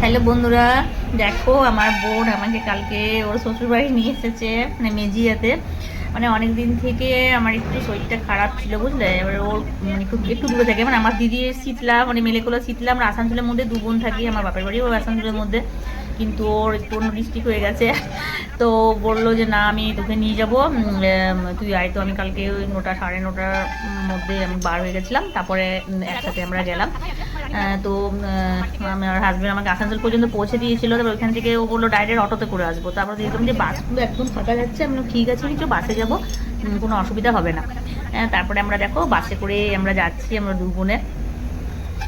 Hello বন্ধুরা, দেখো আমার বোন আমাকে কালকে ওর শ্বশুরবাড়ি নিয়ে এসেছে, মানে মেজিয়াতে। মানে অনেক দিন থেকে আমার একটু শরীরটা খারাপ ছিল, বুঝলে। এবার ওর মানে খুব একটু দূরে থাকে, মানে আমার দিদি শীতলা, মানে মেলেকোলা শীতলা, আমরা আসানসোলের মধ্যে দু বোন থাকি। আমার বাপের বাড়িও আসানসোলের মধ্যে, কিন্তু ওর একটু অন্য ডিস্ট্রিক্ট হয়ে গেছে। তো বললো যে না, আমি তোকে নিয়ে যাবো, তুই আয়। তো আমি কালকে ওই 9টা 9:30টার মধ্যে আমি বার হয়ে গেছিলাম, তারপরে একসাথে আমরা গেলাম। তো আমার হাজব্যান্ড আমাকে আসানসোল পর্যন্ত পৌঁছে দিয়েছিল। তারপর ওইখান থেকে ও বললো ডাইরেক্ট অটোতে করে আসবো। তারপর দেখলাম যে বাসগুলো একদম ফাঁকা যাচ্ছে। আমি বললাম, ঠিক আছে নিচে বাসে যাবো, কোনো অসুবিধা হবে না। তারপরে আমরা দেখো বাসে করে আমরা যাচ্ছি, আমরা দু বোনে।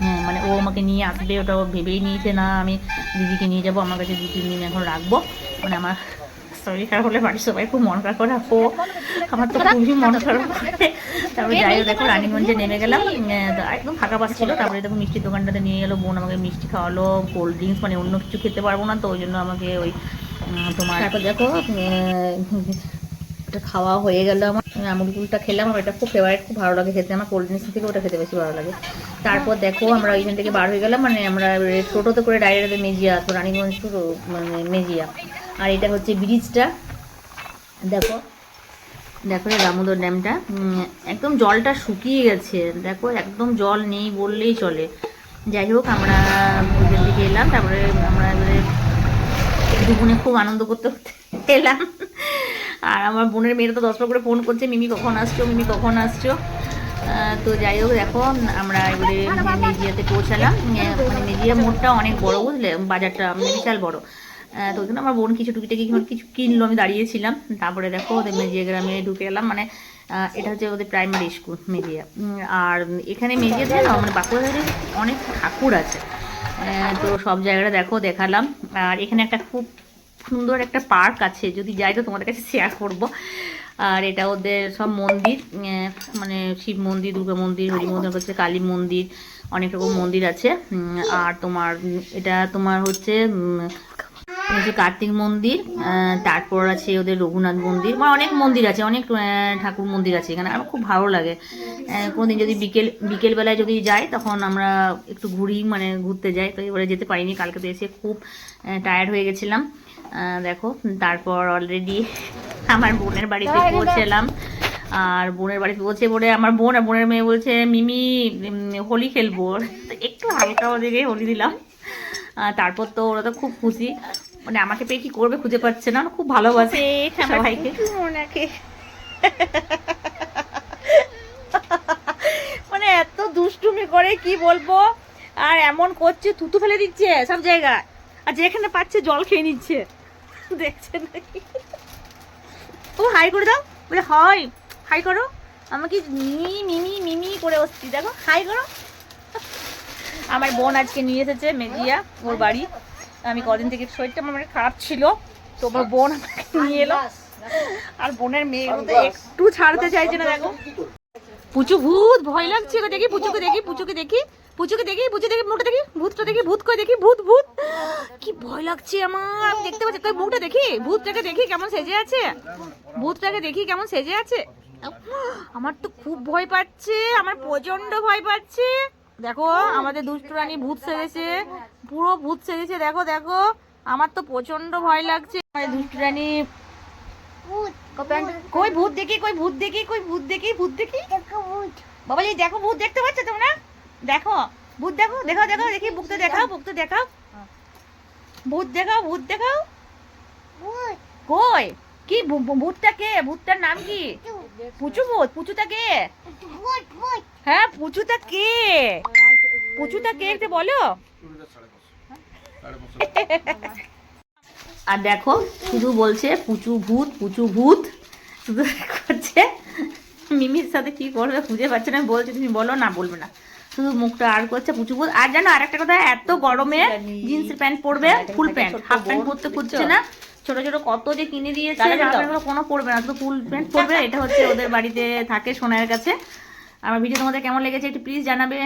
হ্যাঁ, মানে ও আমাকে নিয়ে আসবে, ওটা ও ভেবেই নিয়েছে না আমি দিদিকে নিয়ে যাবো। আমার কাছে 2-3 দিন এখন রাখবো। মানে আমার শরীর খারাপ হলে বাড়ির সবাই খুব মন খারাপ করে, ও আমার তো খুবই মন খারাপ করে। তারপরে যাই হোক, দেখো রানীগঞ্জে নেমে গেলাম। একদম ফাঁকা বাস ছিল। তারপরে দেখো মিষ্টির দোকানটাতে নিয়ে গেলো বোন, আমাকে মিষ্টি খাওয়ালো, কোল্ড ড্রিঙ্কস, মানে অন্য কিছু খেতে পারবো না তো ওই জন্য আমাকে ওই তোমার, তারপর দেখো ওটা খাওয়া হয়ে গেল। আমার আমুল কুলটা খেলাম, আমার এটা খুব ফেভারিট, খুব ভালো লাগে খেতে। আমার কোল্ড ড্রিঙ্কস থেকে ওটা খেতে বেশি ভালো লাগে। তারপর দেখো আমরা ওইখান থেকে বার হয়ে গেলাম, মানে আমরা টোটোতে করে ডাইরেক্ট মেজিয়া, তো রানীগঞ্জ টু মানে মেজিয়া। আর এটা হচ্ছে ব্রিজটা, দেখো দেখো এই দামোদর ড্যামটা। একদম জলটা শুকিয়ে গেছে, দেখো একদম জল নেই বললেই চলে। যাই হোক, আমরা ওইখান থেকে এলাম। তারপরে আমরা এবারে দুপুরে খুব আনন্দ করতে করতে এলাম। আর আমার বোনের মেয়েরা তো 10বার করে ফোন করছে, মিমি কখন আসছো, মিমি কখন আসছো। তো যাই হোক, দেখো আমরা এবারে মেজিয়াতে পৌঁছালাম। মানে মেজিয়া মোড়টা অনেক বড়, বুঝলে, বাজারটা মানে বিশাল বড়। তো ওখানে আমার বোন কিছু টুকিটাকি কিছু কিনলো, আমি দাঁড়িয়েছিলাম। তারপরে দেখো ওদের মেজিয়া গ্রামে ঢুকে এলাম। মানে এটা হচ্ছে ওদের প্রাইমারি স্কুল মেজিয়া। আর এখানে মেজিয়াতে না, মানে বাঁকুড়া অনেক ঠাকুর আছে। তো সব জায়গাটা দেখো দেখালাম। আর এখানে একটা খুব সুন্দর একটা পার্ক আছে, যদি যাই তো তোমাদের কাছে শেয়ার করব। আর এটা ওদের সব মন্দির, মানে শিব মন্দির, দুর্গা মন্দির, হরি মন্দির হচ্ছে, কালী মন্দির, অনেক রকম মন্দির আছে। আর তোমার এটা তোমার হচ্ছে কার্তিক মন্দির, তারপর আছে ওদের রঘুনাথ মন্দির, মানে অনেক মন্দির আছে, অনেক ঠাকুর মন্দির আছে এখানে। আমার খুব ভালো লাগে। কোনোদিন যদি বিকেলবেলায় যদি যাই তখন আমরা একটু ঘুরি, মানে ঘুরতে যাই। তো এবারে যেতে পারিনি, কালকে তো এসে খুব টায়ার্ড হয়ে গেছিলাম। দেখো তারপর অলরেডি আমার বোনের বাড়িতে পৌঁছলাম। আর বোনের বাড়িতে পৌঁছে পড়ে আমার বোন আর বোনের মেয়ে বলছে মিমি হোলি খেলবো, একটু হালকা ওদিকে হোলি দিলাম। তারপর তো ওরা তো খুব খুশি, মানে আমাকে পেয়ে কি করবে খুঁজে পাচ্ছে না, খুব ভালোবাসে সবাইকে। মানে এত দুষ্টুমি করে কি বলবো, আর এমন করছে, থুতু ফেলে দিচ্ছে সব জায়গায়, আর যেখানে পাচ্ছে জল খেয়ে নিচ্ছে, দেখছেন নাকি? ও হাই করে দাও, বলে হাই, হাই করো। আমাকে মিমি মিমি মিমি করে বসছি, দেখো হাই করো। আমার বোন আজকে নিয়ে এসেছে মেজিয়া ওর বাড়ি। আমি কদিন থেকে শরীরটা আমার খারাপ ছিল, তো আমার বোন আমাকে নিয়ে এলো। আর বোনের মেয়েগুলো তো একটু ছাড়তে চাইছে না, দেখো। পুচু ভূত, ভয় লাগছে, দেখি পুচুকে দেখি, পুচুকে দেখি, পুচুকে দেখি, পুচু দেখি, মুখটা দেখি, ভূতটা দেখি, ভূত করে দেখি, ভূত ভূত, কি ভয় লাগছে আমার। আমি দেখতে পাচ্ছি, কই মুখটা দেখি, ভূতটাকে দেখি কেমন সেজে আছে, ভূতটাকে দেখি কেমন সেজে আছে। আমার তো খুব ভয় পাচ্ছে, আমার প্রচন্ড ভয় পাচ্ছে। দেখো আমাদের দুষ্টু রানী ভূত সেজেছে, পুরো ভূত সেজেছে, দেখো দেখো। আমার তো প্রচন্ড ভয় লাগছে। আমাদের দুষ্টু রানী, কই ভূত দেখি, কই ভূত দেখি, কই ভূত দেখি, ভূত দেখি, বাবা দেখো ভূত দেখতে পাচ্ছ তোমরা, দেখো ভূত, দেখো দেখাও দেখাও দেখি, বুকটা দেখাও, বুকটা দেখাও, ভূত দেখাও, ভূত দেখাও। কই কি ভূতটা কে, ভূতটার নাম কি? পুচু ভূত, পুচুটা কে? হ্যাঁ পুচুটা কে, পুচুটা কে একটু বলো। আর দেখো শুধু বলছে পুচু ভূত, পুচু ভূত, শুধু করছে। মিমির সাথে কি করবে খুঁজে পাচ্ছে না, বলছে তুমি বলো, না বলবে না, শুধু মুখটা আর করছে পুচু ভূত। আর জানো আরেকটা কথা, এত গরমে জিন্স প্যান্ট পরবে, ফুল প্যান্ট, হাফ প্যান্ট পরতে খুঁজছে না। ছোট ছোট কত যে কিনে দিয়েছে, কোনো পরবে না, শুধু ফুল প্যান্ট পরবে। এটা হচ্ছে ওদের বাড়িতে থাকে সোনার কাছে। আমার ভিডিও তোমাদের কেমন লেগেছে একটু প্লিজ জানাবে।